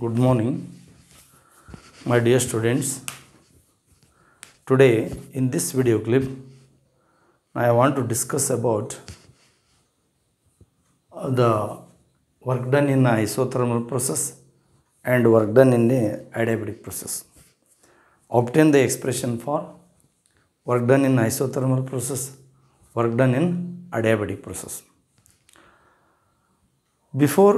Good morning, my dear students. Today, in this video clip, I want to discuss about the work done in the isothermal process and work done in the adiabatic process. Obtain the expression for work done in isothermal process, work done in adiabatic process. Before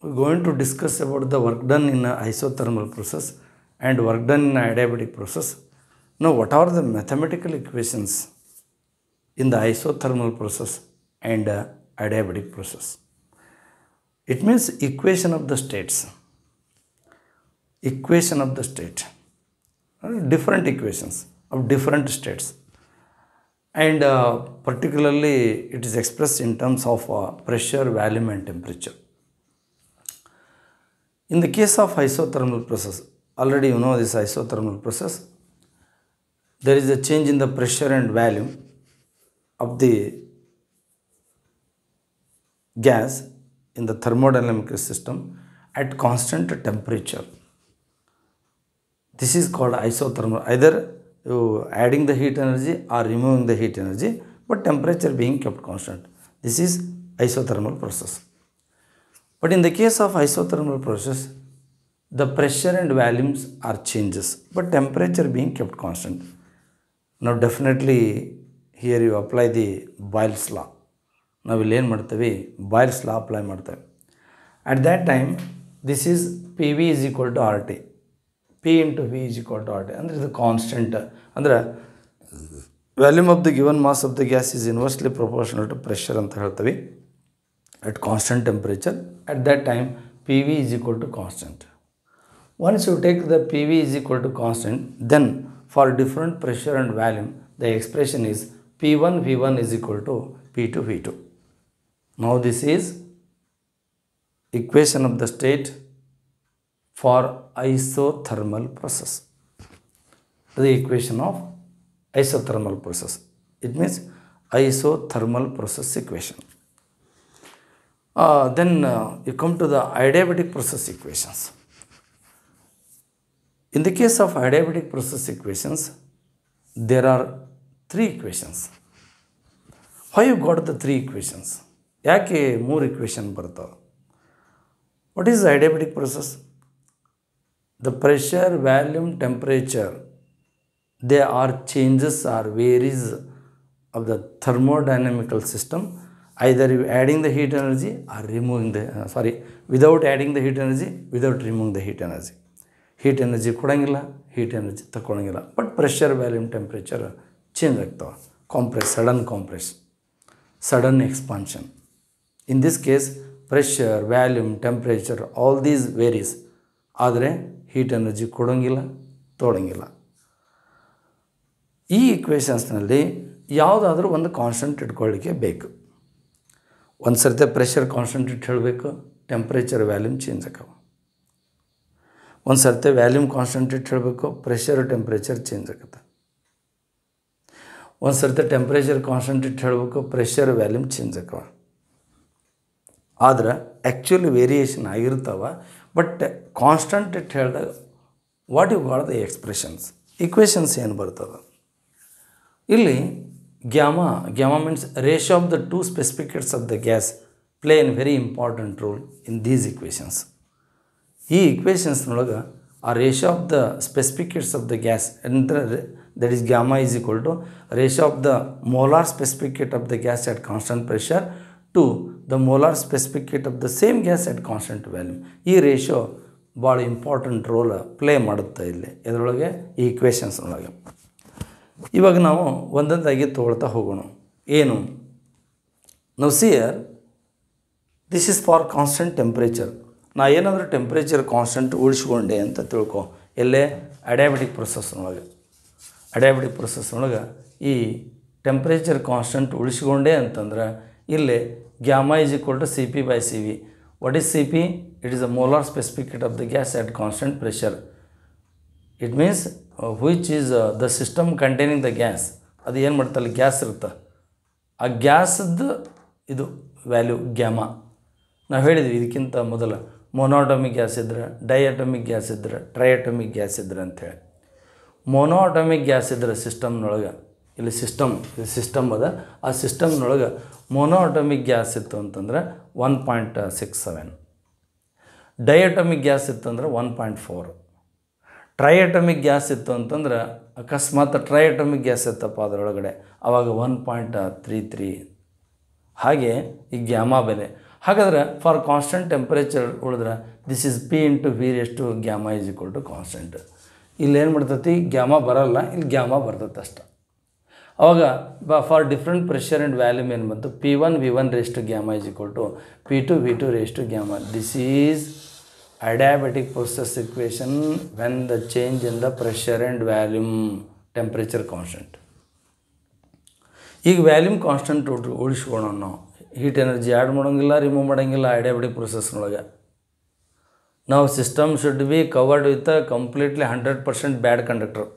we're going to discuss about the work done in an isothermal process and work done in an adiabatic process. Now, what are the mathematical equations in the isothermal process and adiabatic process? It means equation of the states. Equation of the state. Different equations of different states. And particularly it is expressed in terms of pressure, volume and temperature. In the case of isothermal process, already you know this isothermal process, there is a change in the pressure and volume of the gas in the thermodynamic system at constant temperature. This is called isothermal. Either you adding the heat energy or removing the heat energy, but temperature being kept constant. This is isothermal process. But in the case of isothermal process, the pressure and volumes are changes, but temperature being kept constant. Now definitely here you apply the Boyle's law. Now we learn Boyle's law apply ಮಾಡ್ತೇವೆ. At that time, this is PV is equal to RT. P into V is equal to RT. And the constant. And volume of the given mass of the gas is inversely proportional to pressure ಅಂತ ಹೇಳ್ತೇವೆ. At constant temperature, at that time PV is equal to constant. Once you take the PV is equal to constant, then for different pressure and volume, the expression is P1 V1 is equal to P2 V2. Now this is equation of the state for isothermal process. The equation of isothermal process. It means isothermal process equation. Then you come to the adiabatic process equations. In the case of adiabatic process equations, there are three equations. Why you got the three equations? ಯಾಕೆ ಮೂರು equation ಬರ್ತಾವೆ? What is the adiabatic process? The pressure, volume, temperature, they are changes or varies of the thermodynamical system. Either you adding the heat energy or removing the, without adding the heat energy, without removing the heat energy. Heat energy ಕೊಡಂಗಿಲ್ಲ, heat energy ತಗೊಳಂಗಿಲ್ಲ. But pressure, volume, temperature change ಆಗ್ತಾವೆ. Compress, sudden expansion. In this case, pressure, volume, temperature, all these varies. ಆದರೆ heat energy ಕೊಡಂಗಿಲ್ಲ, ತಗೊಳಂಗಿಲ್ಲ. ಈ equationsನಲ್ಲಿ ಯಾವುದಾದ್ರೂ ಒಂದು constant ಇಟ್ಕೊಳ್ಳಿಕ್ಕೆ ಬೇಕು. ಒಂದು ಸರ್ತಿ ಪ್ರೆಷರ್ ಕಾನ್ಸ್ಟೆಂಟ್ ಇಟ್ಟು ಹೇಳಬೇಕು, ಟೆಂಪ್ರೇಚರ್ ವ್ಯಾಲ್ಯೂಮ್ ಚೇಂಜ್ ಆಕಾವ. ಒಂದು ಸರ್ತಿ ವ್ಯಾಲ್ಯೂಮ್ ಕಾನ್ಸ್ಟೆಂಟ್ ಇಟ್ಟು ಹೇಳಬೇಕು, ಪ್ರೆಷರ್ ಟೆಂಪ್ರೇಚರ್ ಚೇಂಜ್ ಆಗುತ್ತೆ. ಒಂದು ಸರ್ತಿ ಟೆಂಪ್ರೇಚರ್ ಕಾನ್ಸ್ಟೆಂಟ್ ಇಟ್ಟು ಹೇಳಬೇಕು, ಪ್ರೆಷರ್ ವ್ಯಾಲ್ಯೂಮ್ ಚೇಂಜ್ ಆಕಾವ. ಆದ್ರೆ ಆ್ಯಕ್ಚುಲಿ ವೇರಿಯೇಷನ್ ಆಗಿರ್ತಾವ, ಬಟ್ ಕಾನ್ಸ್ಟೆಂಟ್ ಇಟ್ಟು ಹೇಳಿದಾಗ what you got the expressions, equations ಏನು ಬರ್ತದೆ ಇಲ್ಲಿ? Gamma means ratio of the two specific heats of the gas play a very important role in these equations. These equations are ratio of the specific heats of the gas, and that is gamma is equal to ratio of the molar specific heat of the gas at constant pressure to the molar specific heat of the same gas at constant volume. This ratio ಭಾಳ important role play ಮಾಡುತ್ತೆ ಇಲ್ಲಿ ಇದರೊಳಗೆ, ಈ equations ಒಳಗೆ. ಇವಾಗ ನಾವು ಒಂದೊಂದಾಗಿ ತೊಗೊಳ್ತಾ ಹೋಗೋಣ. ಏನು? ನಾವು see here this is for constant temperature. ನಾ ಏನಾದರೂ ಟೆಂಪ್ರೇಚರ್ ಕಾನ್ಸ್ಟೆಂಟ್ ಉಳಿಸ್ಕೊಂಡೆ ಅಂತ ತಿಳ್ಕೊ. ಎಲ್ಲೇ ಅಡಿಯಾಬೆಟಿಕ್ ಪ್ರೊಸೆಸ್ನೊಳಗೆ, ಅಡಿಯಾಬೆಟಿಕ್ ಪ್ರೊಸೆಸ್ನೊಳಗೆ ಈ ಟೆಂಪ್ರೇಚರ್ ಕಾನ್ಸ್ಟೆಂಟ್ ಉಳಿಸ್ಕೊಂಡೆ ಅಂತಂದ್ರೆ ಇಲ್ಲಿ gamma is equal to C P by C V. What is C P? It is a molar specific heat of the gas at constant pressure. It means which is the system containing the gas. ಅದು ಏನು ಮಾಡ್ತಲ್ಲ, gas ಇರುತ್ತೆ, ಆ ಗ್ಯಾಸದ್ದು ಇದು value gamma. ನಾವು ಹೇಳಿದ್ವಿ ಇದಕ್ಕಿಂತ ಮೊದಲು ಮೊನೋಅಟಾಮಿಕ್ gas ಇದ್ರೆ, ಡೈಅಟಾಮಿಕ್ ಗ್ಯಾಸ್ ಇದ್ರೆ, ಟ್ರೈಅಟಾಮಿಕ್ ಗ್ಯಾಸ್ ಇದ್ರೆ ಅಂಥೇಳಿ. ಮೊನೋಅಟಾಮಿಕ್ ಗ್ಯಾಸ್ ಇದ್ರೆ ಸಿಸ್ಟಮ್ನೊಳಗೆ, ಇಲ್ಲಿ ಸಿಸ್ಟಮ್ ಅದ, ಆ ಸಿಸ್ಟಮ್ನೊಳಗೆ ಮೊನೋಅಟಾಮಿಕ್ ಗ್ಯಾಸ್ ಇತ್ತು ಅಂತಂದ್ರೆ 1.67, ಡೈಅಟಾಮಿಕ್ ಗ್ಯಾಸ್ ಇತ್ತು ಅಂದ್ರೆ 1.4, ಟ್ರೈಅಟಾಮಿಕ್ ಗ್ಯಾಸ್ ಇತ್ತು ಅಂತಂದ್ರೆ ಅಕಸ್ಮಾತ್ ಟ್ರೈಅಟಾಮಿಕ್ ಗ್ಯಾಸ್ ಇತ್ತಪ್ಪ ಅದರೊಳಗಡೆ ಆವಾಗ 1.33. ಹಾಗೆ ಈ ಗ್ಯಾಮಾ ಬೆಲೆ. ಹಾಗಾದ್ರೆ ಫಾರ್ ಕಾನ್ಸ್ಟೆಂಟ್ ಟೆಂಪ್ರೇಚರ್ ಉಳಿದ್ರೆ this is P into V raise to gamma is equal to constant. ಇಲ್ಲಿ ಏನು ಮಾಡ್ತೈತಿ, ಗ್ಯಾಮಾ ಬರಲ್ಲ, ಇಲ್ಲಿ ಗ್ಯಾಮಾ ಬರ್ತೈತೆ ಅಷ್ಟೆ. ಅವಾಗ for different pressure and volume ಏನು ಬಂತು, P1 V1 raise to gamma is equal to P2 V2 raise to gamma. This is adiabatic process equation when the change in the pressure and volume temperature constant. ಈಗ volume constant ಉಳಿಸ್ಕೊಳ್ಳೋಣ ನಾವು. Heat energy add ಮಾಡೋಂಗಿಲ್ಲ, remove ಮಾಡೋಂಗಿಲ್ಲ adiabatic processನೊಳಗೆ. ನಾವು system should be covered with completely 100% bad conductor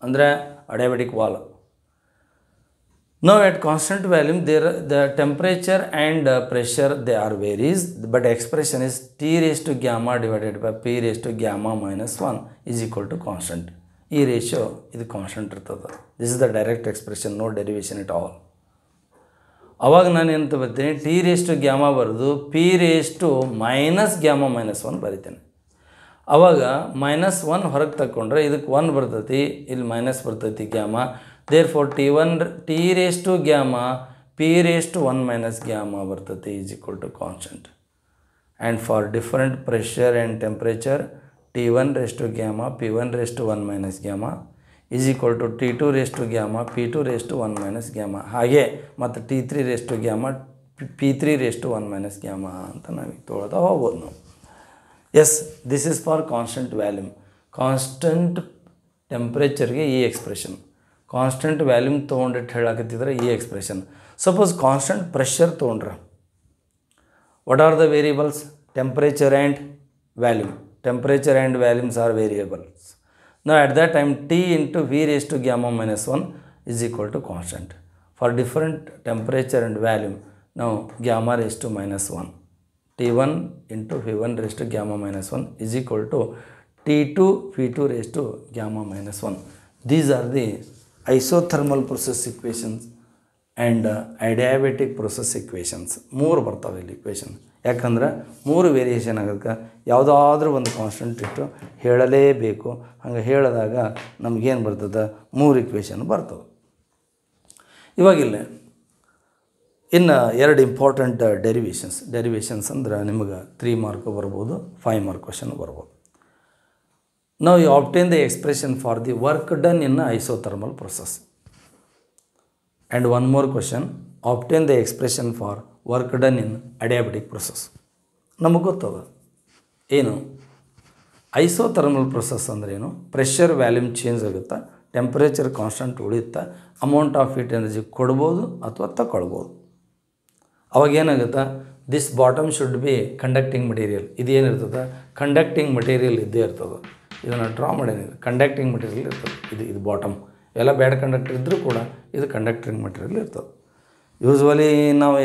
ಅಂದರೆ adiabatic wall. Now at constant volume the temperature and pressure they are varies, but expression is T raised to gamma divided by P raised to gamma minus 1 is equal to constant. ಈ ratio ಇದು constant ಇರ್ತದೆ. This is the direct expression, no derivation at all. ಅವಾಗ ನಾನು ಎಂತ ಬರ್ತೀನಿ, T raised to gamma ಬರೆದು P raised to minus gamma minus 1 ಬರಿತೇನೆ. ಅವಾಗ -1 ಹೊರಗೆ ತಗೊಂಡ್ರೆ ಇದಕ್ಕೆ 1 ಬರ್ತೈತಿ, ಇಲ್ಲಿ ಮೈನಸ್ ಬರ್ತೈತಿ gamma. Therefore T raised to gamma P raised to 1 minus gamma ಬರ್ತೈತಿ is equal to constant. And for different pressure and temperature T1 raised to gamma P1 raised to 1 minus gamma is equal to T2 raised to gamma P2 raised to 1 minus gamma. ಹಾಗೆ ಮತ್ತು T3 raised to gamma P3 raised to 1 minus gamma ಅಂತ ನಾವು ತೊಗೊಳ್ತಾ ಹೋಗ್ಬೋದು ನಾವು. Yes, this is for constant volume. Constant ಟೆಂಪ್ರೇಚರ್ಗೆ ಈ expression, constant volume ತೊಗೊಂಡಿಟ್ಟು ಹೇಳಕತ್ತಿದ್ರೆ ಈ ಎಕ್ಸ್ಪ್ರೆಷನ್. ಸಪೋಸ್ ಕಾನ್ಸ್ಟೆಂಟ್ ಪ್ರೆಷರ್ ತೊಗೊಂಡ್ರೆ what are the variables, temperature and volume. Temperature and volumes are variables. ನಾವು at that time T into V raise to gamma minus 1 is equal to constant. For different temperature and volume ನಾವು gamma raise to -1, T1 into V1 raise to gamma minus 1 is equal to T2 V2 raise to gamma minus 1. These are the isothermal process equations and adiabatic process equations. 3 ಬರ್ತಾವೆ ಇಲ್ಲಿ equation. ಯಾಕಂದ್ರೆ 3 variation ಆಗೋದಕ್ಕೆ ಯಾವುದಾದ್ರೂ ಒಂದು constant ಇಟ್ಟು ಹೇಳಲೇಬೇಕು. ಹಂಗೆ ಹೇಳಿದಾಗ ನಮಗೇನು ಬರ್ತದೆ, 3 ಇಕ್ವೇಷನ್ ಬರ್ತವೆ. ಇವಾಗಿಲ್ಲ ಇನ್ನು 2 ಇಂಪಾರ್ಟೆಂಟ್ ಡೆರಿವೇಷನ್ಸ್ ಅಂದ್ರೆ ನಿಮಗೆ 3 ಮಾರ್ಕ್ ಬರ್ಬೋದು, 5 ಮಾರ್ಕ್ ಕ್ವಶನ್ ಬರ್ಬೋದು. Now you obtain the expression for the work done in isothermal process. And one more question, obtain the expression for work done in adiabatic process. ನಮಗೆ ಗೊತ್ತದ ಏನು ಐಸೋಥರ್ಮಲ್ ಪ್ರೊಸೆಸ್ ಅಂದ್ರೆ ಏನು, pressure volume change ಆಗುತ್ತೆ, temperature constant ಉಳಿಯುತ್ತೆ, amount of heat energy ಕೊಡ್ಬೋದು ಅಥವಾ ತಗೊಳ್ಬೋದು. ಅವಾಗ ಏನಾಗುತ್ತೆ, this bottom should be conducting material. ಇದೇನಿರ್ತದೆ, ಕಂಡಕ್ಟಿಂಗ್ ಮಟೀರಿಯಲ್ ಇದ್ದೇ ಇರ್ತದೆ. ಇದನ್ನು ಡ್ರಾ ಮಾಡೇನಿದೆ, ಕಂಡಕ್ಟಿಂಗ್ ಮಟೀರಿಯಲ್ ಇರ್ತದೆ. ಇದು ಬಾಟಮ್ ಎಲ್ಲ ಬ್ಯಾಡ್ ಕಂಡಕ್ಟರ್ ಇದ್ದರೂ ಕೂಡ ಇದು ಕಂಡಕ್ಟಿಂಗ್ ಮಟೀರಿಯಲ್ ಇರ್ತದೆ. ಯೂಸ್ವಲಿ ನಾವು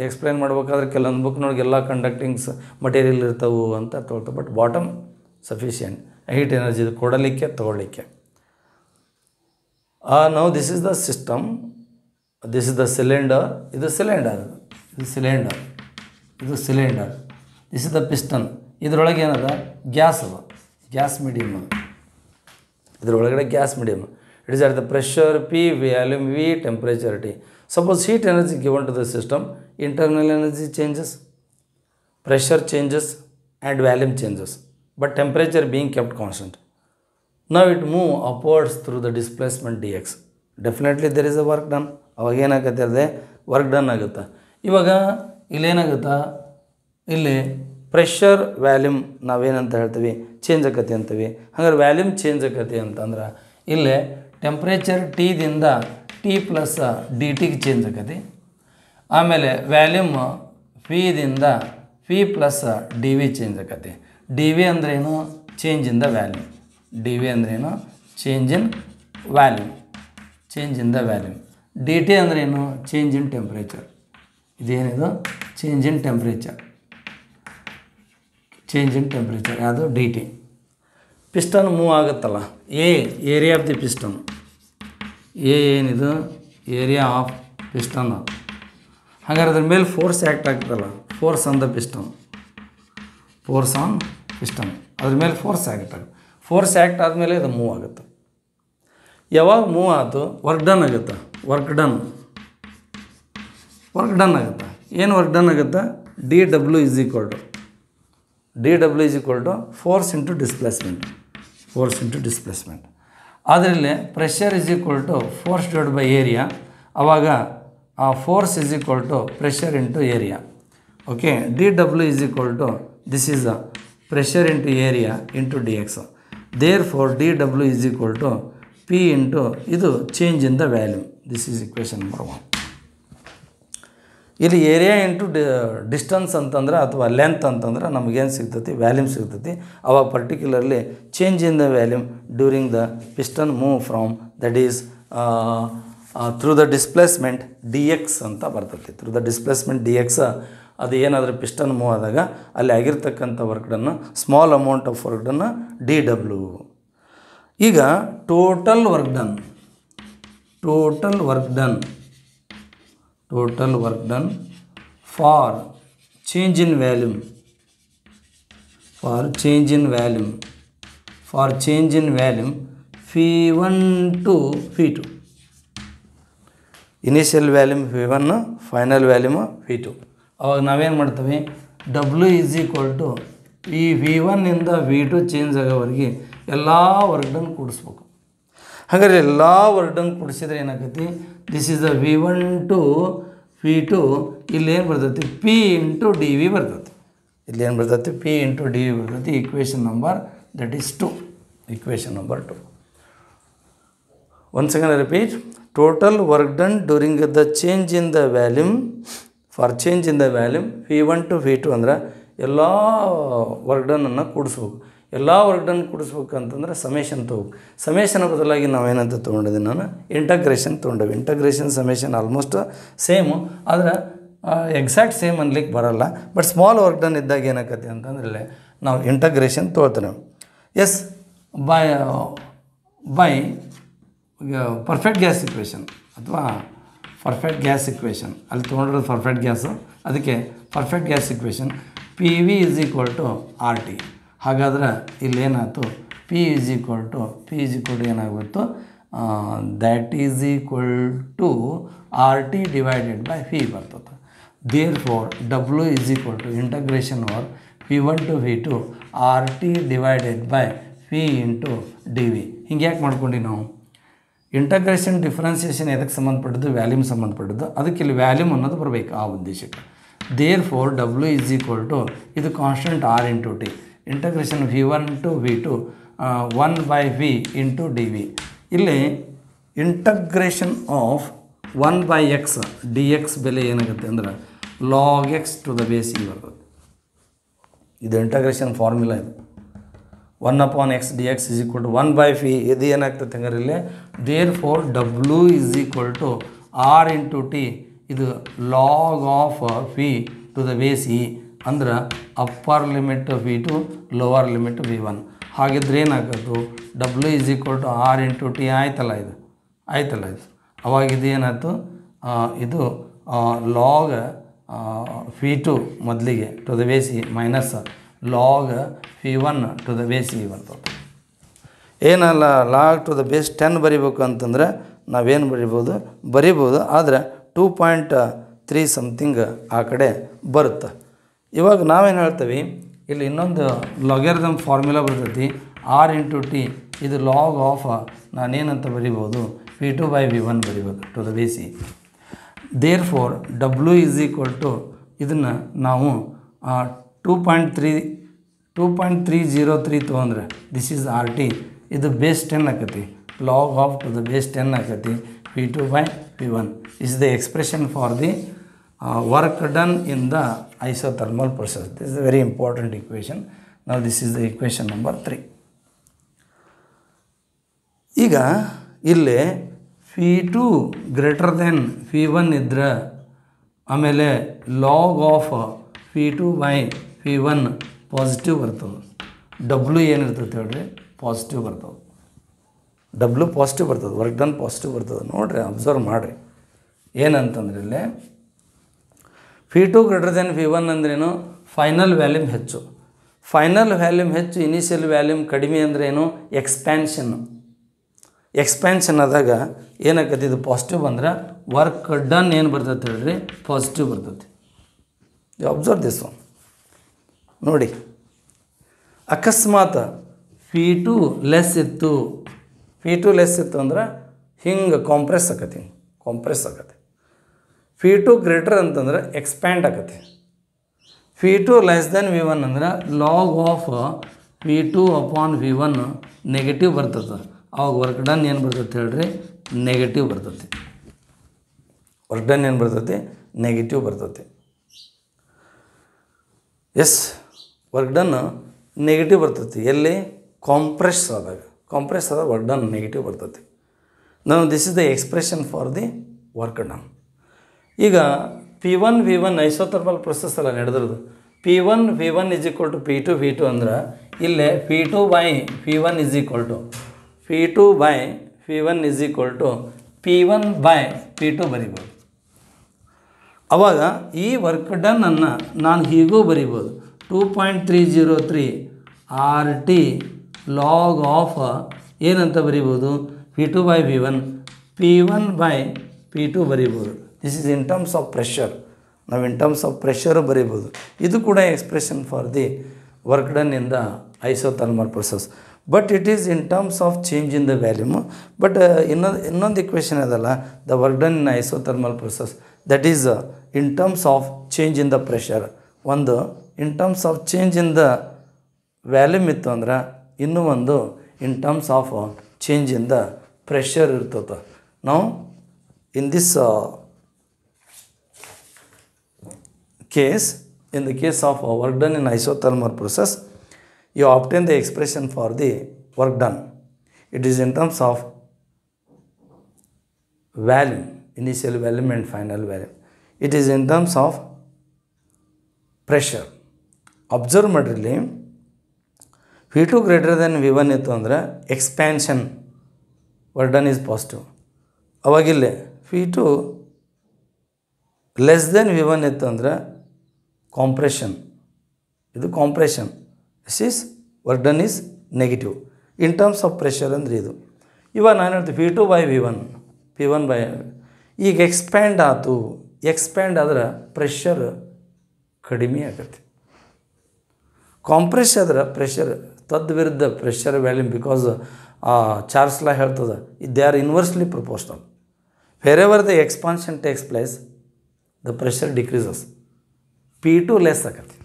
ಎಕ್ಸ್ಪ್ಲೇನ್ ಮಾಡ್ಬೇಕಾದ್ರೆ ಕೆಲವೊಂದು ಬುಕ್ನೊಳಗೆ ಎಲ್ಲ ಕಂಡಕ್ಟಿಂಗ್ಸ್ ಮಟೀರಿಯಲ್ ಇರ್ತವೆ ಅಂತ ತೊಗೊಳ್ತೇವೆ. But bottom sufficient heat energy ಕೊಡಲಿಕ್ಕೆ ತೊಗೊಳ್ಳಿಕ್ಕೆ. ನಾವು this is the system, this is the cylinder, ಇದು cylinder, this is the piston. ಇದರೊಳಗೆ ಏನದ, ಗ್ಯಾಸ್ ಅದ, ಗ್ಯಾಸ್ ಮೀಡಿಯಮ್ ಅದು. ಇದರೊಳಗಡೆ gas medium. It is at the pressure P, volume V, temperature T. Suppose heat energy given to the system, internal energy changes, pressure changes and volume changes, but temperature being kept constant. Now it move upwards through the displacement dx. Definitely there is a work done. ಅವಾಗ ಏನಾಗುತ್ತೆ ಅಂದರೆ work done ಆಗುತ್ತೆ. ಇವಾಗ ಇಲ್ಲೇನಾಗುತ್ತಾ, ಇಲ್ಲಿ pressure volume ನಾವೇನಂತ ಹೇಳ್ತೀವಿ, change ಆಕತಿ ಅಂತೀವಿ. ಹಾಗಾದ್ರೆ ವ್ಯಾಲ್ಯೂಮ್ ಚೇಂಜ್ ಆಕತಿ ಅಂತಂದ್ರೆ ಇಲ್ಲೇ ಟೆಂಪ್ರೇಚರ್ ಟಿದಿಂದ T ಪ್ಲಸ್ ಡಿ ಟಿಗೆ ಚೇಂಜ್ ಆಕತಿ. ಆಮೇಲೆ ವ್ಯಾಲ್ಯೂಮ್ ಪಿದಿಂದ P plus D V change ಆಕತಿ. ಡಿ ವಿ ಅಂದ್ರೇನು, change in the volume. D V ಅಂದ್ರೇನು, change in volume. D T ಅಂದ್ರೇನು, ಚೇಂಜ್ ಇನ್ ಟೆಂಪ್ರೇಚರ್. ಇದೇನಿದು, change in temperature. Change in temperature ಯಾವುದು ಡಿ ಟಿ. ಪಿಸ್ಟನ್ ಮೂವ್ ಆಗುತ್ತಲ್ಲ, area of the piston, ಏನಿದು area of piston. ಹಾಗಾದ್ರೆ ಅದ್ರ ಮೇಲೆ force act ಆಗ್ತಲ್ಲ, force on the piston, force on piston, ಅದ್ರ ಮೇಲೆ ಫೋರ್ಸ್ ಆಗುತ್ತೆ. ಫೋರ್ಸ್ ಆ್ಯಕ್ಟ್ ಆದಮೇಲೆ ಅದು ಮೂವ್ ಆಗುತ್ತೆ. ಯಾವಾಗ ಮೂವ್ ಆಯಿತು ವರ್ಕ್ ಡನ್ ಆಗುತ್ತೆ. ವರ್ಕ್ ಡನ್ ಆಗುತ್ತೆ. ಏನು ವರ್ಕ್ ಡನ್ ಆಗುತ್ತೆ? D W is equal to force into displacement. ಅದರಲ್ಲಿ pressure is equal to force divide by area. ಆವಾಗ ಆ force is equal to pressure into area. Okay, D W is equal to this is a pressure into area into D X. Therefore D W is equal to P into ಇದು change in the volume. This is equation number 1. ಇಲ್ಲಿ area into distance ಅಂತಂದ್ರೆ ಅಥವಾ length ಅಂತಂದ್ರೆ ನಮಗೇನು ಸಿಗ್ತೈತಿ? Volume ಸಿಗ್ತೈತಿ. ಅವಾಗ particularly change in the volume during the piston move from that is through the displacement D X ಅಂತ ಬರ್ತೈತಿ. Through the displacement D X ಅದು ಏನಾದರೂ ಪಿಸ್ಟನ್ ಮೂವ್ ಆದಾಗ ಅಲ್ಲಿ ಆಗಿರ್ತಕ್ಕಂಥ work done, small amount of work done D W. ಈಗ total work done for change in volume Phi1 to Phi2. Initial volume Phi1, final volume Phi2. ಅವಾಗ ನಾವೇನು ಮಾಡ್ತೀವಿ? W is equal to ಈ Phi1 ಇಂದ Phi2 change ಆಗೋವರೆಗೆ ಎಲ್ಲ work done ಕೂಡಿಸ್ಬೇಕು. ಹಾಗಾದ್ರೆ ಎಲ್ಲ work done ಕೂಡಿಸಿದ್ರೆ ಏನಾಗೈತಿ? This is the Phi1 to Phi2. ಇಲ್ಲೇನು ಬರ್ತೈತಿ? ಪಿ ಇಂಟು ಡಿ ವಿ ಬರ್ತೈತಿ. ಇಲ್ಲೇನು ಬರ್ತೈತಿ? ಪಿ ಇಂಟು ಡಿ ವಿ ಬರ್ತೈತಿ. Equation number that is 2. Equation number 2. Once again I repeat, total work done during the change in the volume, for change in the volume Phi1 to Phi2 ಅಂದ್ರೆ ಎಲ್ಲ work ಡನ್ನನ್ನು ಕೂಡಿಸ್ಬೇಕು. ಎಲ್ಲ work done ಕೂಡಿಸ್ಬೇಕು ಅಂತಂದ್ರೆ summation ತೊಗೋಬೇಕು. Summation ಬದಲಾಗಿ ನಾವೇನಂತ ತೊಗೊಂಡಿದ್ದೀನಿ? ನಾನು integration ತೊಗೊಂಡೇವೆ. ಇಂಟಗ್ರೇಷನ್ ಸಮೇಷನ್ ಆಲ್ಮೋಸ್ಟ್ ಸೇಮು, ಆದರೆ ಎಕ್ಸಾಕ್ಟ್ ಸೇಮ್ ಅನ್ಲಿಕ್ಕೆ ಬರೋಲ್ಲ. ಬಟ್ ಸ್ಮಾಲ್ ವರ್ಕ್ ಡನ್ ಇದ್ದಾಗ ಏನಾಕತಿ ಅಂತಂದ್ರೆ ನಾವು ಇಂಟಗ್ರೇಷನ್ ತೊಗೊಳ್ತೇವೆ. Yes, by perfect gas equation ಅಥವಾ ಪರ್ಫೆಕ್ಟ್ ಗ್ಯಾಸ್ ಇಕ್ವೇಷನ್ ಅಲ್ಲಿ ತೊಗೊಂಡಿರೋದು ಪರ್ಫೆಕ್ಟ್ ಗ್ಯಾಸು. ಅದಕ್ಕೆ perfect gas equation P V is equal to R T. ಹಾಗಾದ್ರೆ ಇಲ್ಲೇನಾಯ್ತು? ಪಿ ಈಸ್ ಈಕ್ವಲ್ ಟು ಏನಾಗ್ಬಿಟ್ಟು that is equal to R T divided by phi ಬರ್ತದೆ. Therefore W is equal to integration over Phi1 to Phi2 R T divided by phi into D V. ಹಿಂಗೆ ಯಾಕೆ ಮಾಡ್ಕೊಂಡು ನಾವು? Integration differentiation ಎದಕ್ಕೆ ಸಂಬಂಧಪಟ್ಟಿದ್ದು? Volume ಸಂಬಂಧಪಟ್ಟಿದ್ದು. ಅದಕ್ಕೆ ಇಲ್ಲಿ ವ್ಯಾಲ್ಯೂಮ್ ಅನ್ನೋದು ಬರಬೇಕು ಆ ಉದ್ದೇಶಕ್ಕೆ. Therefore W is equal to ಇದು constant R into T. Integration Phi1 to Phi2 1 by V into D V. ಇಲ್ಲಿ integration of 1 by x D X ಬೆಲೆ ಏನಾಗುತ್ತೆ ಅಂದ್ರೆ log x to the base e ಬರ್ತದೆ. ಇದು integration formula. ಇದು 1/x dx is equal to 1 by phi. ಇದು ಏನಾಗ್ತದೆ ಹಂಗಾರೆ ಇಲ್ಲಿ? Therefore W is equal to R into T. ಇದು log of phi to the base E ಅಂದ್ರೆ upper limit Phi2 lower limit Phi1. ಹಾಗಿದ್ರೆ ಏನಾಗ್ತದೆ? W is equal to R into T ಆಯ್ತಲ್ಲ ಇದು. ಅವಾಗ ಇದು ಏನಾಯ್ತು? ಇದು ಲಾಗ್ Phi2 ಮೊದಲಿಗೆ to the base E minus log Phi1 to the base E ಬರ್ತದೆ. ಏನಲ್ಲ ಲಾಗ್ ಟು ದ ಬೇಸ್ 10 ಬರಿಬೇಕು ಅಂತಂದ್ರೆ ನಾವೇನು ಬರಿಬೋದು ಆದರೆ 2.3 ಸಮಥಿಂಗ್ ಆ ಕಡೆ ಬರುತ್ತೆ. ಇವಾಗ ನಾವೇನು ಹೇಳ್ತೀವಿ? ಇಲ್ಲಿ ಇನ್ನೊಂದು ಲಾಗರಿಥಮ್ ಫಾರ್ಮುಲಾ ಬರ್ತೈತಿ ಆರ್ ಇಂಟು ಟಿ. ಇದು ಲಾಗ್ ಆಫ್ ನಾನೇನಂತ ಬರಿಬೋದು? Phi2 by Phi1 ಬರಿಬೋದು to the base e. Therefore W is equal to ಇದನ್ನು ನಾವು 2.303 ತೊಗೊಂಡ್ರೆ ದಿಸ್ ಈಸ್ ಆರ್ ಟಿ. ಇದು ಬೇಸ್ 10 ಆಕತಿ. Log of to the base 10 ಆಕತಿ. Phi2 by Phi1 is the expression for the work done in the isothermal process. This is a very important equation. Now this is the equation number 3. ಈಗ ಇಲ್ಲಿ Phi2 greater than Phi1 ಇದ್ರೆ ಆಮೇಲೆ log of Phi2 by Phi1 positive ಬರ್ತದೆ. W ಏನಿರ್ತದೆ ಹೇಳ್ರಿ, positive ಬರ್ತದೆ. W positive ಬರ್ತದೆ, work done positive ಬರ್ತದೆ. ನೋಡಿರಿ, ಅಬ್ಸರ್ವ್ ಮಾಡಿರಿ. ಏನಂತಂದ್ರೆ ಇಲ್ಲಿ P2 ಗ್ರೇಟರ್ ದೆನ್ V1 ಅಂದ್ರೇನು, ಫೈನಲ್ ವ್ಯಾಲ್ಯೂಮ್ ಹೆಚ್ಚು. ಫೈನಲ್ ವ್ಯಾಲ್ಯೂಮ್ ಹೆಚ್ಚು, ಇನಿಷಿಯಲ್ ವ್ಯಾಲ್ಯೂಮ್ ಕಡಿಮೆ ಅಂದ್ರೇನು, ಎಕ್ಸ್ಪ್ಯಾನ್ಷನ್ ಆದಾಗ ಏನಾಗತ್ತೆ, ಇದು ಪಾಸಿಟಿವ್ ಬಂದ್ರೆ ವರ್ಕ್ ಡನ್ ಏನು ಬರ್ತೈತೆ ಹೇಳ್ರಿ, ಪಾಸಿಟಿವ್ ಬರ್ತೈತಿ. Observe this one. ನೋಡಿ, ಅಕಸ್ಮಾತ್ P2 ಲೆಸ್ ಇತ್ತು ಅಂದ್ರೆ ಹಿಂಗೆ ಕಾಂಪ್ರೆಸ್ ಆಕತಿ. P2 ಗ್ರೇಟರ್ ಅಂತಂದ್ರೆ ಎಕ್ಸ್ಪ್ಯಾಂಡ್ ಆಕತಿ. P2 ಲೆಸ್ ದೆನ್ V1 ಅಂದ್ರೆ log of P2 upon V1 negative ಬರ್ತದೆ. ಅವಾಗ ವರ್ಕ್ ಡನ್ ಏನು ಬರ್ತೈತೆ ಹೇಳ್ರಿ, ನೆಗೆಟಿವ್ ಬರ್ತೈತಿ. ವರ್ಕ್ ಡನ್ ಏನು ಬರ್ತೈತಿ, ನೆಗೆಟಿವ್ ಬರ್ತೈತಿ. ಎಸ್, ವರ್ಕ್ ಡನ್ ನೆಗೆಟಿವ್ ಬರ್ತೈತಿ. ಎಲ್ಲಿ, ಕಾಂಪ್ರೆಸ್ ಆದಾಗ ವರ್ಕ್ ಡನ್ ನೆಗೆಟಿವ್ ಬರ್ತೈತಿ. ನಾವು this is the expression for the work done. ಈಗ P1 V1 ಐಸೋಥರ್ಮಲ್ ಪ್ರೊಸೆಸ್ ಎಲ್ಲ ನಡೆದಿರೋದು. P1 V1 is equal to P2 V2 ಅಂದ್ರೆ ಇಲ್ಲೇ P2 by P1 is equal to P2 by P1 is equal to P1 by P2 ಬರಿಬೋದು. ಅವಾಗ ಈ work done ಅನ್ನು ನಾನು ಹೀಗೂ ಬರಿಬೋದು, 2.303 RT ಲಾಗ್ ಆಫ್ ಏನಂತ ಬರಿಬೋದು, P2 by V1 P1 by P2 ಬರಿಬೋದು. This is in terms of pressure. ನಾವು ಇನ್ ಟರ್ಮ್ಸ್ ಆಫ್ ಪ್ರೆಷರ್ ಬರಿಬೋದು. ಇದು ಕೂಡ expression for the work done in the isothermal process. But it is in terms of change in the volume. But ಇನ್ನೊಂದು equation ಅದಲ್ಲ, the work done in isothermal process that is in terms of change in the pressure. ಒಂದು in terms of change in the volume ಇತ್ತು ಅಂದ್ರೆ, ಇನ್ನೂ ಒಂದು in terms of change in the pressure ಇರ್ತದೆ. ನಾವು in this case, in the case of work done in isothermal process, you obtain the expression for the work done. It is in terms of volume, initial volume and final volume. It is in terms of pressure. Observe materially, V2 greater than V1 ಇತ್ತು ಅಂದರೆ expansion work done is positive. ಅವಾಗಿಲ್ಲೇ P2 less than V1 ಇತ್ತು ಅಂದರೆ compression. ಇದು compression. This is work done is negative. In terms of pressure ಅಂದರೆ ಇದು. ಇವಾಗ ನಾನು ಹೇಳ್ತೀನಿ P2 by V1 P1 by, ಈಗ ಎಕ್ಸ್ಪ್ಯಾಂಡ್ ಆಯಿತು. ಎಕ್ಸ್ಪ್ಯಾಂಡ್ ಆದ್ರೆ ಪ್ರೆಷರ್ ಕಡಿಮೆ ಆಗುತ್ತೆ. ಕಾಂಪ್ರೆಸ್ ಆದ್ರೆ ಪ್ರೆಷರ್ ತದ್ವಿರುದ್ಧ pressure volume, because Charles law ಹೇಳ್ತದೆ, they are inversely proportional. Wherever the expansion takes place the pressure decreases. P2 less ಆಗತ್ತೆ.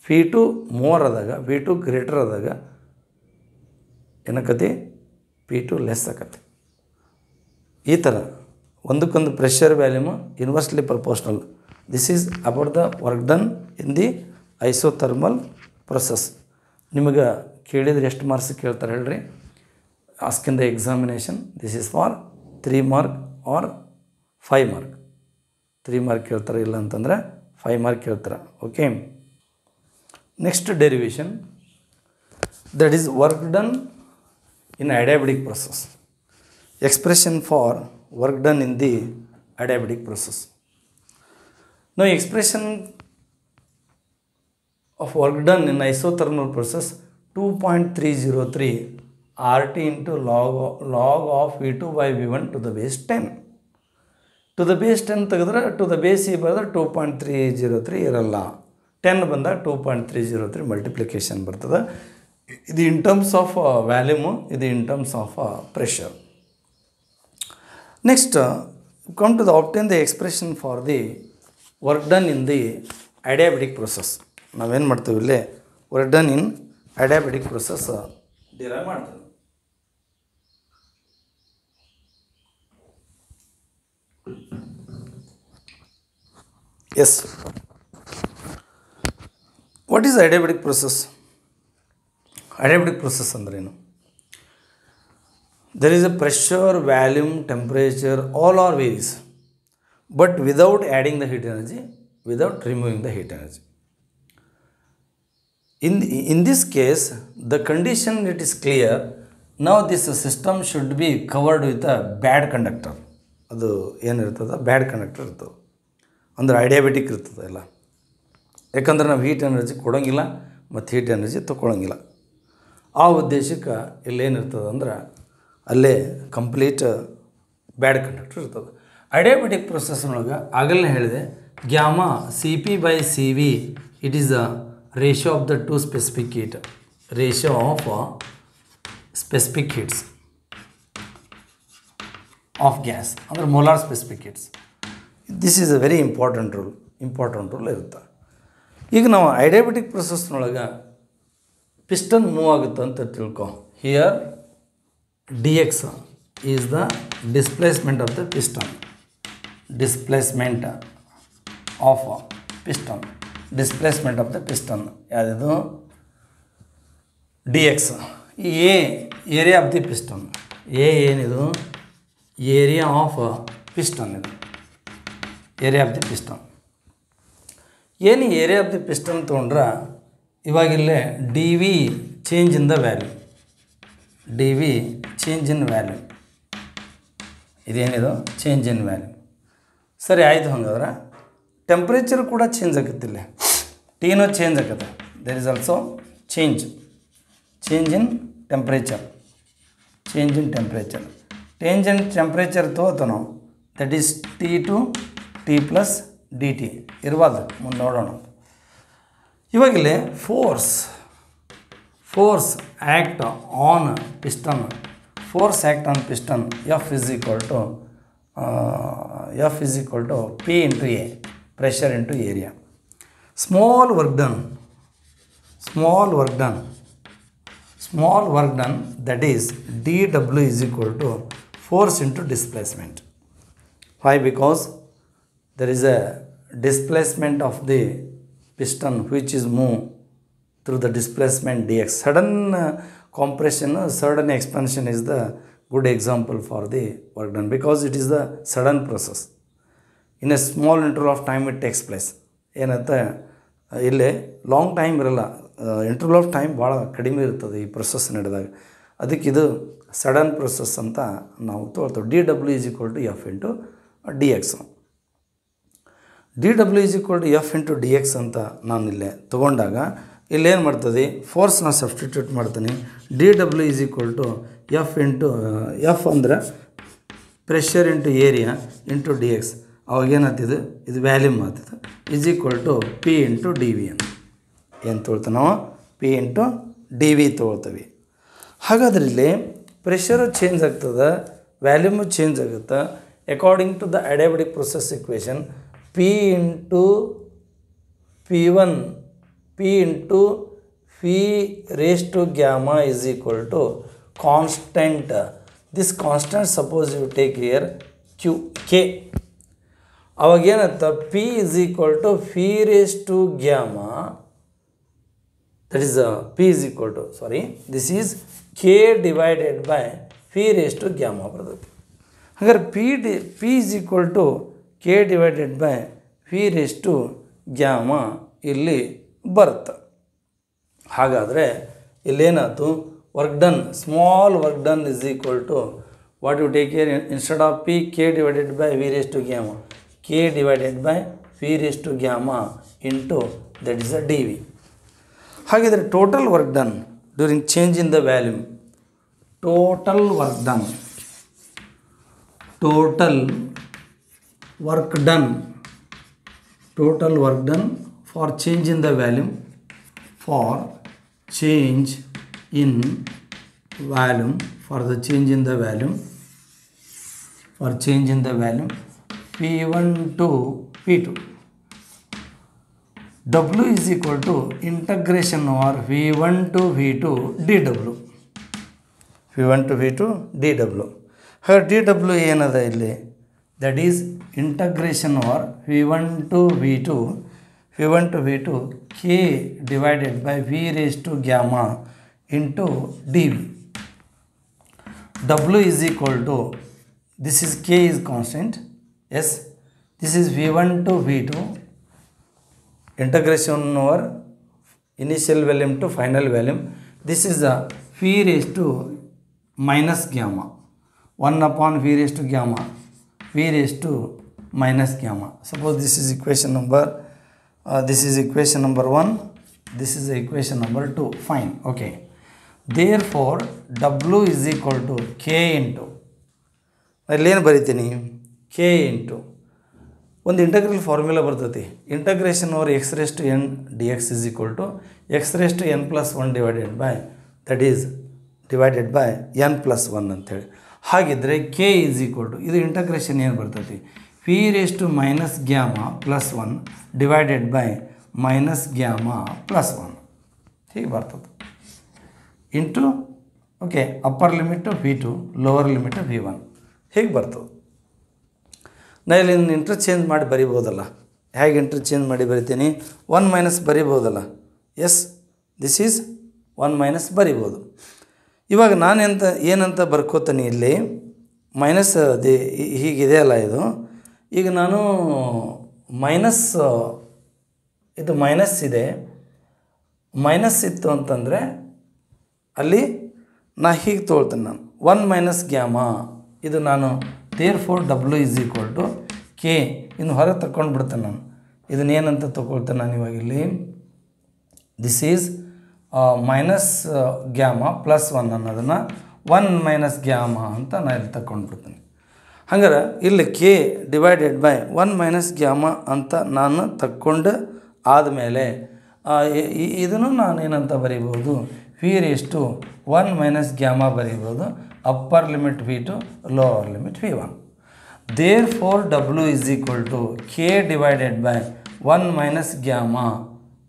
P2 ಮೋರ್ ಆದಾಗ, P2 ಗ್ರೇಟರ್ ಆದಾಗ ಏನಕ್ಕತಿ, P2 ಲೆಸ್ ಆಗತ್ತೆ. ಈ ಥರ ಒಂದಕ್ಕೊಂದು pressure volume inversely proportional. This is about the work done in the isothermal process. ನಿಮಗೆ ಕೇಳಿದರೆ ಎಷ್ಟು ಮಾರ್ಕ್ಸ್ ಕೇಳ್ತಾರೆ ಹೇಳ್ರಿ, ask in the examination. This is for 3 mark or 5 mark. 3 mark ಕೇಳ್ತಾರೆ, ಇಲ್ಲ ಅಂತಂದರೆ 5 ಮಾರ್ಕ್ ಕೇಳ್ತಾರೆ. Okay, next derivation, that is work done in adiabatic process. Expression for work done in the adiabatic process. ನಾವು expression of work done in isothermal process 2.303 RT into log of V2 by V1 to the base 10. To the base 10 ತೆಗೆದ್ರೆ to the base C ಬರೆದ್ರೆ 2.303 ಇರಲ್ಲ. 10 ಬಂದಾಗ 2.303 multiplication ಬರ್ತದೆ. ಇದು in terms of volume, ಇದು in terms of pressure. Next come to the obtain the expression for the work done in the adiabatic process. ನಾವೇನು ಮಾಡ್ತೀವಿ ಇಲ್ಲಿ, work done in adiabatic process derive ಮಾಡ್ತೀವಿ. Yes. What is adiabatic process? Adiabatic process ಅಂದ್ರೇನು? There is a pressure, volume, temperature, all are varies, but without adding the heat energy, without removing the heat energy. In this case, the condition it is clear. Now this system should be covered with a bad conductor. ಅದು ಏನಿರ್ತದೆ bad conductor ಇರ್ತದೆ, ಅಂದ್ರೆ ಐಡಿಯಾಬೆಟಿಕ್ ಇರ್ತದೆ ಎಲ್ಲ. ಯಾಕಂದ್ರೆ ನಾವು heat energy ಕೊಡೋಂಗಿಲ್ಲ ಮತ್ತು heat energy ತೊಗೊಳಂಗಿಲ್ಲ. ಆ ಉದ್ದೇಶಕ್ಕೆ ಇಲ್ಲೇನಿರ್ತದೆ ಅಂದ್ರೆ ಅಲ್ಲೇ ಕಂಪ್ಲೀಟ್ ಬ್ಯಾಡ್ ಕಂಡಕ್ಟರ್ ಇರ್ತದೆ. ಐಡಿಯಾಬೆಟಿಕ್ ಪ್ರೊಸೆಸ್ನೊಳಗೆ ಆಗಲೇ ಹೇಳಿದೆ, gamma C P by C V it is the ratio of the two specific heat, ratio of specific heats of gas, ಅಂದರೆ molar specific heats. This is a very important rule ಇರುತ್ತೆ. ಈಗ ನಾವು ಐಡಿಯಾಬೆಟಿಕ್ ಪ್ರೊಸೆಸ್ನೊಳಗೆ piston move ಆಗುತ್ತೆ ಅಂತ ತಿಳ್ಕೊ. Here D X is the displacement of the piston, displacement of piston, displacement of the piston ಯಾವುದಿದು D X. ಈ area of the piston, ಏನಿದು area of piston, ಇದು ಏರಿಯಾ ಆಫ್ ದಿ ಪಿಸ್ಟನ್. ಏನು area of the piston ತೊಗೊಂಡ್ರೆ ಇವಾಗಿಲ್ಲೇ D V change in the value, D V change in value, ಇದೇನಿದು change in value. ಸರಿ ಆಯಿತು. ಹಂಗಾದ್ರೆ ಟೆಂಪ್ರೇಚರ್ ಕೂಡ ಚೇಂಜ್ ಆಗುತ್ತಿಲ್ಲ, ಟೀನೋ ಚೇಂಜ್ ಆಗುತ್ತೆ. There is also change in temperature, change in temperature ತೋತನೋ that is T to T plus D T ಇರ್ಬಾರ್ದು. ಮುಂದೆ ನೋಡೋಣ. ಇವಾಗಲೇ force act on piston, force act on piston F is equal to P into A, pressure into area. Small work done that is dW is equal to force into displacement. Why? Because there is a displacement of the piston which is moved through the displacement dx. Sudden compression, sudden expansion is the good example for the work done, because it is the sudden process. In a small interval of time it takes place. ಏನಂತ ಇಲ್ಲೇ long time ಇರಲ್ಲ, interval of time ಭಾಳ ಕಡಿಮೆ ಇರ್ತದೆ ಈ process ನಡೆದಾಗ. ಅದಕ್ಕೆ ಇದು ಸಡನ್ ಪ್ರೊಸೆಸ್ ಅಂತ ನಾವು ತೋಳ್ತೇವೆ. D W is equal to F into D X. D W is equal to F into D X ಅಂತ ನಾನು ಇಲ್ಲೇ ತೊಗೊಂಡಾಗ ಇಲ್ಲೇನು ಮಾಡ್ತದೆ, ಫೋರ್ಸ್ನ ಸಬ್ಸ್ಟಿಟ್ಯೂಟ್ ಮಾಡ್ತೀನಿ. D W is equal to F ಅಂದರೆ pressure into area into D X. ಅವಾಗೇನಾಗ್ತಿದೆ, ಇದು ವ್ಯಾಲ್ಯೂಮ್ ಆಗ್ತದೆ, is equal to P into D V ಅಂತ ಏನು ತೊಳ್ತೀವಿ ನಾವು, ಪಿ ಇಂಟು ಡಿ ವಿ ತೊಗೊಳ್ತೀವಿ. ಹಾಗಾದ್ರೆ ಇಲ್ಲಿ ಪ್ರೆಷರು ಚೇಂಜ್ ಆಗ್ತದೆ, ವ್ಯಾಲ್ಯೂಮು ಚೇಂಜ್ ಆಗುತ್ತೆ. According to the adiabatic process equation, P into P1 P into phi raised to gamma is equal to constant. This constant suppose you take here Q K. ಅವಾಗೇನತ್ತ P is equal to phi raised to gamma, that is P is equal to, sorry, this is K divided by phi raised to gamma ಬರ್ತದೆ. ಹಾಗಾದ್ರೆ P is equal to K divided by phi raised to gamma ಇಲ್ಲಿ ಬರುತ್ತೆ. ಹಾಗಾದರೆ ಇಲ್ಲೇನಾಯ್ತು, work done, small work done is equal to what you take care, instead of P K divided by V raise to gamma, K divided by V raise to gamma into that is a D V. ಹಾಗಿದ್ರೆ total work done during change in the volume, total work done for change in the volume, for change in volume, P1 to P2, W is equal to integration over V1 to V2 dW, V1 to V2 dW. here dW ಏನದ ಇಲ್ಲಿ, that is integration over V1 to V2 K divided by V raised to gamma into dV. W is equal to, this is K is constant, yes, this is V1 to V2 integration over initial volume to final volume. This is the V raised to minus gamma. 1 upon V raised to gamma. V raised to minus gamma. Suppose this is equation number, this is equation number 1. This is equation number 2. Fine. Okay. Therefore, W is equal to K into. ಅಲ್ಲೇನು ಬರಿತೀನಿ K into ಒಂದು integral formula ಬರ್ತೈತಿ integration over X raise to N D X is equal to X raise to N plus 1 divided by that is divided by N plus 1 ಅಂತೇಳಿ. ಹಾಗಿದ್ದರೆ K is equal to ಇದು integration ಏನು ಬರ್ತೈತಿ P raise to minus gamma plus 1 divided by minus gamma plus 1 ಹೀಗೆ ಬರ್ತದೆ into okay upper limit V2 lower limit V1 ಹೇಗೆ ಬರ್ತದೆ. ನಾ ಇಲ್ಲಿ ಇಂಟರ್ಚೇಂಜ್ ಮಾಡಿ ಬರಿಬೋದಲ್ಲ. ಹೇಗೆ ಇಂಟರ್ಚೇಂಜ್ ಮಾಡಿ ಬರಿತೀನಿ 1 ಮೈನಸ್ ಬರಿಬೋದಲ್ಲ. ಎಸ್ ದಿಸ್ ಈಸ್ 1 ಮೈನಸ್ ಬರಿಬೋದು. ಇವಾಗ ನಾನೆಂತ ಏನಂತ ಬರ್ಕೋತೀನಿ ಇಲ್ಲಿ ಮೈನಸ್ ಹೀಗಿದೆ ಅಲ್ಲ ಇದು. ಈಗ ನಾನು ಮೈನಸ್ ಇದು ಮೈನಸ್ ಇದೆ. ಮೈನಸ್ ಇತ್ತು ಅಂತಂದರೆ ಅಲ್ಲಿ ನಾ ಹೀಗೆ ತೊಗೊಳ್ತೀನಿ ನಾನು 1 ಮೈನಸ್ ಗ್ಯಾಮಾ ಇದು ನಾನು therefore W is equal to K ಇನ್ನು ಹೊರಗೆ ತಗೊಂಡು ಬಿಡ್ತೇನೆ ನಾನು. ಇದನ್ನೇನಂತ ತೊಗೊಳ್ತೇನೆ ನಾನು ಇವಾಗ ಇಲ್ಲಿ this is minus gamma plus 1 ಅನ್ನೋದನ್ನು 1 ಮೈನಸ್ ಗ್ಯಾಮಾ ಅಂತ ನಾನು ಇಲ್ಲಿ ತಗೊಂಡು ಬಿಡ್ತೀನಿ. ಹಂಗಾರೆ ಇಲ್ಲಿ K divided by 1 minus gamma ಅಂತ ನಾನು ತಕ್ಕೊಂಡು ಆದಮೇಲೆ ಇದನ್ನು ನಾನು ಏನಂತ ಬರೀಬೋದು V raise to 1 minus gamma ಬರೀಬೋದು upper limit V2 lower limit V1. Therefore W is equal to K divided by 1 minus gamma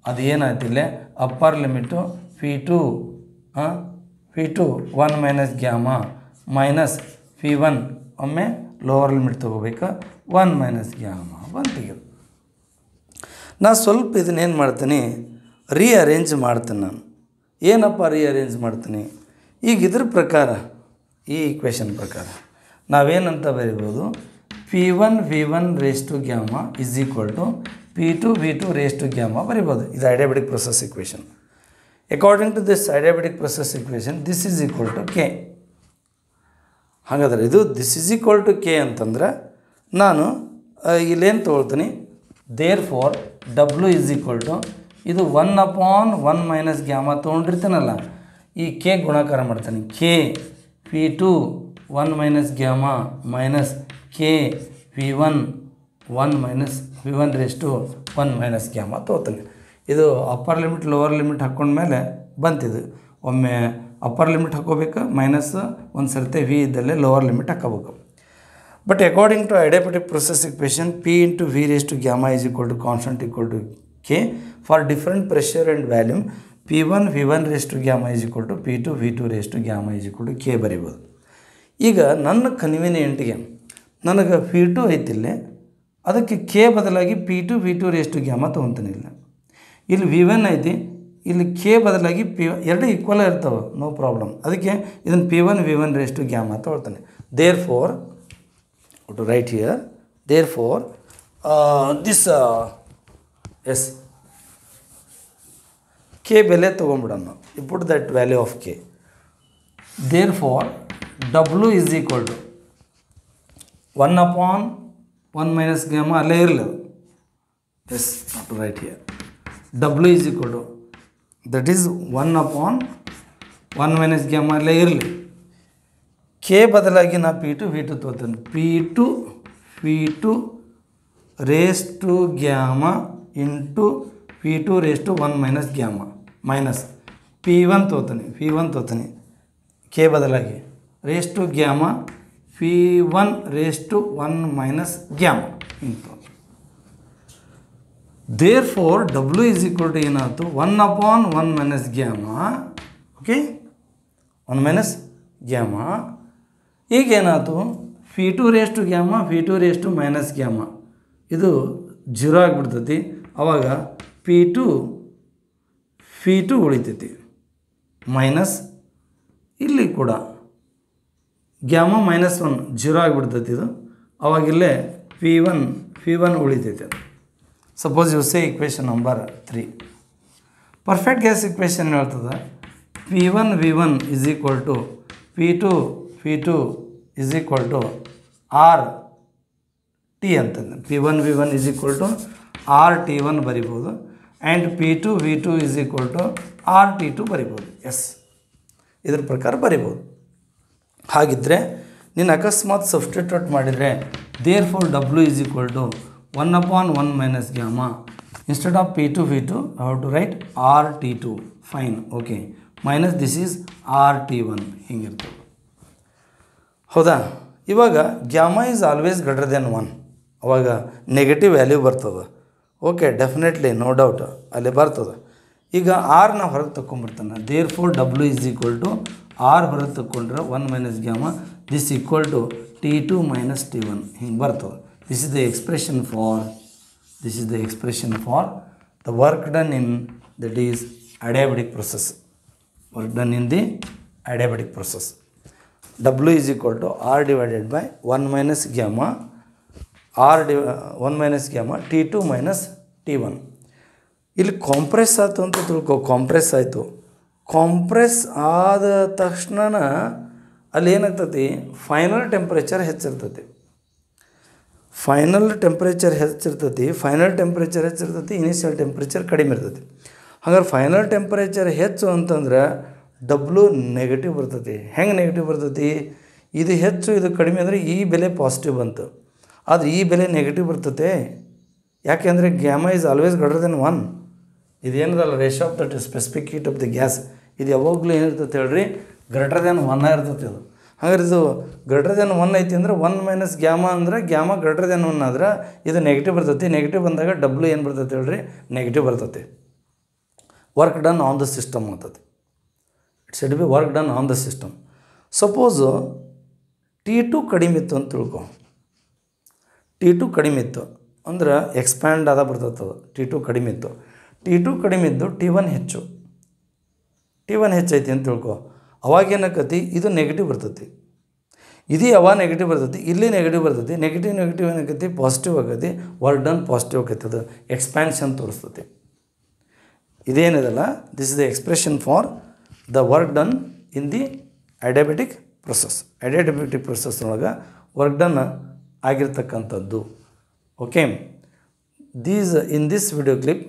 ಅದು ಏನಾಯ್ತಿಲ್ಲ upper limit V2 1 minus gamma minus V1 ಒಮ್ಮೆ ಲೋವರ್ ಲಿಮಿಟ್ ತೊಗೋಬೇಕು 1 ಮೈನಸ್ ಗ್ಯಾಮಾ ಬಂತಿಗೆ. ನಾ ಸ್ವಲ್ಪ ಇದನ್ನೇನು ಮಾಡ್ತೀನಿ rearrange ಮಾಡ್ತೀನಿ ನಾನು. ಏನಪ್ಪ ರೀಅರೇಂಜ್ ಮಾಡ್ತೀನಿ ಈಗ ಇದ್ರ ಪ್ರಕಾರ ಈ ಈಕ್ವೇಷನ್ ಪ್ರಕಾರ ನಾವೇನಂತ ಬರಿಬೋದು P1 V1 raise to gamma is equal to P2 V2 raise to gamma ಬರಿಬೋದು. ಇದು adiabatic process equation. According to this adiabatic process equation this is equal to K. ಹಾಗಾದರೆ ಇದು this is equal to K ಅಂತಂದ್ರೆ ನಾನು ಇಲ್ಲೇನು ತೊಗೊಳ್ತೀನಿ therefore W is equal to ಇದು 1 upon 1 minus gamma ತೊಗೊಂಡಿರ್ತೀನಲ್ಲ ಈ ಕೆ ಗುಣಾಕಾರ ಮಾಡ್ತೀನಿ K P2 1 minus gamma minus K V1 1 minus V1 raise to 1 minus gamma ತೊಗೋತೀನಿ. ಇದು ಅಪ್ಪರ್ ಲಿಮಿಟ್ ಲೋವರ್ ಲಿಮಿಟ್ ಹಾಕ್ಕೊಂಡ್ಮೇಲೆ ಬಂತಿದ್ದು ಒಮ್ಮೆ ಅಪ್ಪರ್ ಲಿಮಿಟ್ ಹಾಕೋಬೇಕು ಮೈನಸ್ ಒಂದು ಸರ್ತಿ ವಿ ಇದ್ದಲ್ಲೇ ಲೋವರ್ ಲಿಮಿಟ್ ಹಾಕೋಬೇಕು. But according to adiabatic process equation P into V raise to gamma is equal to constant equal to K for different pressure and volume P1 V1 raise to gamma is equal to P2 V2 raise to gamma is equal to K ಬರಿಬೋದು. ಈಗ ನನ್ನ ಕನ್ವೀನಿಯೆಂಟ್ಗೆ ನನಗೆ P2 ಐತಿಲ್ಲೇ ಅದಕ್ಕೆ K ಬದಲಾಗಿ P2 V2 raise to gamma ತೊಗೊತೀನಿ. ಇಲ್ಲ ಇಲ್ಲಿ V1 ಐತಿ ಇಲ್ಲಿ ಕೆ ಬದಲಾಗಿ ಎರಡು ಈಕ್ವಲ್ ಇರ್ತವೆ ನೋ ಪ್ರಾಬ್ಲಮ್. ಅದಕ್ಕೆ ಇದನ್ನು P1 V1 raise to gamma ತೊಗೊಳ್ತಾನೆ. Therefore to write here therefore this is K ಬೆಲೆ ತೊಗೊಂಬಿಡೋಣ you put that value of K. Therefore W is equal to 1 upon 1 minus gamma ಅಲ್ಲೇ ಇರಲಿ as to write here W is equal to that is 1 upon 1 minus gamma ಅಲ್ಲೇ ಇರಲಿ. K ಬದಲಾಗಿ ನಾ P2 V2 ತೊಗೊತೀನಿ. P2 V2 raise to gamma into P2 raise to 1 minus gamma minus P1 ತೊಗೊತೀನಿ P1 ತೊಗೊತೀನಿ K ಬದಲಾಗಿ raise to gamma P1 raise to 1 minus gamma into therefore W is equal to ಏನಾಯ್ತು 1 upon 1 minus gamma okay 1 minus gamma. ಈಗೇನಾಯ್ತು P2 raise to gamma P2 raise to minus gamma ಇದು 0 ಆಗಿಬಿಡ್ತೈತಿ. ಆವಾಗ P2 V2 ಉಳಿತೈತಿ minus ಇಲ್ಲಿ ಕೂಡ gamma minus 1 0 ಆಗಿಬಿಡ್ತೈತಿ. ಇದು ಅವಾಗಿಲ್ಲೇ P1 ಉಳಿತೈತೆ. Suppose you say equation number 3 perfect gas equation ಏನು ಹೇಳ್ತದೆ, P1V1 is equal to P2V2 is equal to R T ಅಂತಂದು. P1V1 is equal to RT1 ಬರಿಬೋದು and P2V2 is equal to RT2 ಬರಿಬೋದು. S, ಇದ್ರ ಪ್ರಕಾರ ಬರಿಬೋದು. ಹಾಗಿದ್ದರೆ ನೀನು ಅಕಸ್ಮಾತ್ ಸಬ್ಸ್ಟಿಟ್ಯೂಟ್ ಮಾಡಿದರೆ therefore W is equal to 1/1 minus gamma instead of P2V2 how to write RT2. Fine, okay, minus this is RT1 ಹಿಂಗಿರ್ತದೆ. ಹೌದಾ? ಇವಾಗ gamma is always greater than 1, ಅವಾಗ ನೆಗೆಟಿವ್ ವ್ಯಾಲ್ಯೂ ಬರ್ತದೆ. ಓಕೆ, ಡೆಫಿನೆಟ್ಲಿ, ನೋ ಡೌಟ್ ಅಲ್ಲಿ ಬರ್ತದೆ. ಈಗ R ನಾವು ಹೊರಗೆ ತಗೊಂಡ್ಬಿಡ್ತಾನೆ. Therefore W is equal to R ಹೊರಗೆ ತಗೊಂಡ್ರೆ 1 minus gamma this equal to T2 minus T1 ಹಿಂಗೆ ಬರ್ತದೆ. This is the expression for the work done in that is adiabatic process. Work done in the adiabatic process. W is equal to R divided by 1 minus gamma T2 minus T1. ಇಲ್ಲಿ compress ಆಯಿತು ಅಂತ ತಿಳ್ಕೊ. Compress ಆಯಿತು. Compress ಆದ ತಕ್ಷಣ ಅಲ್ಲಿ ಏನಾಗ್ತತಿ, final temperature ಹೆಚ್ಚಿರ್ತತಿ. ಫೈನಲ್ ಟೆಂಪ್ರೇಚರ್ ಹೆಚ್ಚಿರ್ತತಿ, ಇನಿಷಿಯಲ್ ಟೆಂಪ್ರೇಚರ್ ಕಡಿಮೆ ಇರ್ತೈತಿ. ಹಾಗಾದ್ರೆ ಫೈನಲ್ ಟೆಂಪ್ರೇಚರ್ ಹೆಚ್ಚು ಅಂತಂದ್ರೆ W ನೆಗೆಟಿವ್ ಬರ್ತೈತಿ. ಹೆಂಗೆ ನೆಗೆಟಿವ್ ಬರ್ತೈತಿ? ಇದು ಹೆಚ್ಚು ಇದು ಕಡಿಮೆ ಅಂದರೆ ಈ ಬೆಲೆ ಪಾಸಿಟಿವ್ ಬಂತು, ಆದರೆ ಈ ಬೆಲೆ ನೆಗೆಟಿವ್ ಬರ್ತೈತೆ. ಯಾಕೆಂದರೆ gamma is always greater than 1. ಇದೇನದಲ್ಲ ratio of that specific heat of the gas, ಇದು ಯಾವಾಗಲೂ ಏನಿರ್ತೈತೆ ಹೇಳ್ರಿ, ಗ್ರೇಟರ್ ದೆನ್ 1 ಇರ್ತೈತಿ ಅದು. ಹಾಗಾದ್ರೆ ಇದು ಗ್ರೇಟರ್ ದೆನ್ 1 ಐತಿ ಅಂದರೆ 1 ಮೈನಸ್ ಗ್ಯಾಮಾ ಅಂದರೆ ಗ್ಯಾಮಾ ಗ್ರೇಟರ್ ದೆನ್ 1 ಆದ್ರೆ ಇದು ನೆಗೆಟಿವ್ ಬರ್ತೈತಿ. ನೆಗೆಟಿವ್ ಬಂದಾಗ W ಏನು ಬರ್ತೈತೆ ಹೇಳ್ರಿ, ನೆಗೆಟಿವ್ ಬರ್ತೈತಿ. Work done on the system ಅಂತೈತಿ. It should be work done on the system. Suppose T2 ಕಡಿಮೆ ಇತ್ತು ಅಂತ ತಿಳ್ಕೊ. T2 ಕಡಿಮೆ ಇತ್ತು ಅಂದ್ರೆ ಎಕ್ಸ್ಪ್ಯಾಂಡ್ ಆದ ಬರ್ತದೆ. T2 ಕಡಿಮೆ ಇತ್ತು, T2 ಕಡಿಮೆ ಇದ್ದು T1 ಹೆಚ್ಚೈತಿ ಅಂತ ತಿಳ್ಕೊ. ಅವಾಗೇನಕ್ಕತಿ, ಇದು ನೆಗೆಟಿವ್ ಬರ್ತೈತಿ. ಇದು ಯಾವಾಗ ನೆಗೆಟಿವ್ ಬರ್ತೈತಿ, ಇಲ್ಲಿ ನೆಗೆಟಿವ್ ಬರ್ತೈತಿ. ನೆಗೆಟಿವ್ ಏನಾಕೈತಿ, ಪಾಸಿಟಿವ್ ಆಗೈತಿ. ವರ್ಕ್ ಡನ್ ಪಾಸಿಟಿವ್ ಆಕೈತಿ. ಅದು ಎಕ್ಸ್ಪ್ಯಾನ್ಷನ್ ತೋರಿಸ್ತೈತಿ. ಇದೇನಿದಲ್ಲ, this is the expression for the work done in the adiabatic process. Adiabatic process ಒಳಗೆ ವರ್ಕ್ ಡನ್ ಆಗಿರ್ತಕ್ಕಂಥದ್ದು. Okay, in this video clip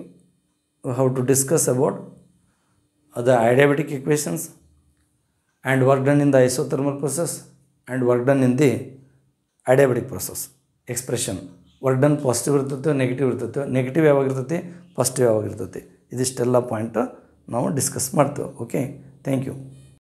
how to discuss about the adiabatic equations and work done in the isothermal process and work done in the adiabatic process. Expression work done positive ಇರ್ತೈತೆ, negative ಇರ್ತೈತೆ. Negative ಯಾವಾಗ ಇರ್ತೈತಿ, positive ಯಾವಾಗ ಇರ್ತೈತಿ. ಇದಿಷ್ಟೆಲ್ಲ point ನಾವು discuss ಮಾಡ್ತೇವೆ. Okay, thank you.